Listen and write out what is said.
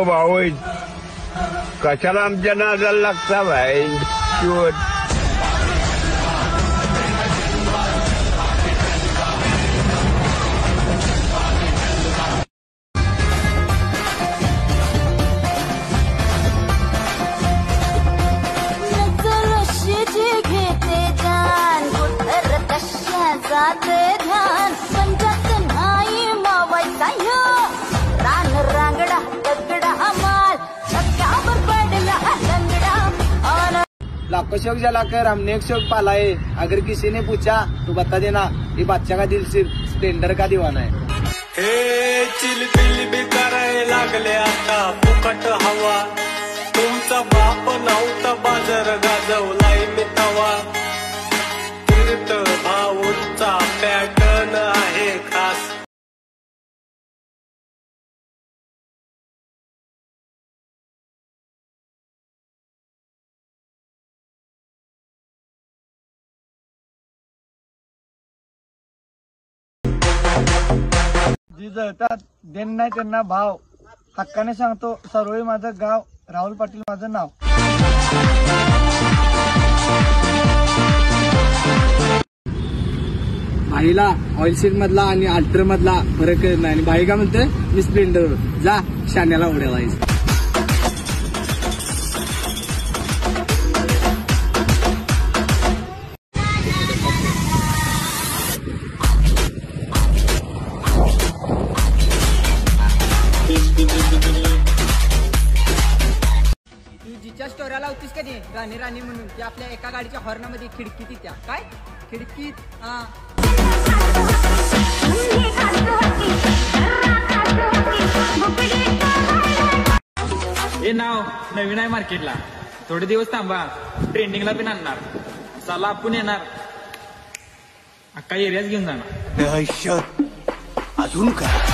तो भाऊ आहे. कशाला आमच्या नादाला लागता भाई शिवत. जाते ध्यान पंजात नाही मावायचा रान रांगडा दगडा माल टक्क्यावर पडला लंगडा. लाखों शौक जला कर हमने एक शौक पाला है. अगर किसी ने पूछा तो बता देना ये बादशाह का दिल सिर्फ स्प्लेंडर का दीवाना है. हे चिलबिल बी कराय लागले आता फुकट हवा. तुमचा बाप नव्हता बाजार गाजवलाय मी तवा. तीर्थ भाऊंचा पॅटर्न आहे खास. जी जळतात देण नाही त्यांना भाव. हक्काने सांगतो सरोळी माझं गाव. राहुल पाटील माझं नाव. भाईला ऑइल सीट मधला आणि अल्ट्रा मधला फरक कळत नाही. आणि भाई का म्हणतोय मी स्प्लेंडर जा शाण्याला उड्या लावायचं. तू जिच्या स्टोऱ्या लावतीस कधी गाणी राणी म्हणून ती आपल्या एका गाडीच्या हॉर्नामध्ये खिडकीत येत्या. काय खिडकीत? हा हे नाव नवीन आहे मार्केटला. थोडे दिवस थांबा ट्रेंडिंगला पण आणणार. चला आपण येणार अख्खा एरियाच घेऊन जाणार. अजून काय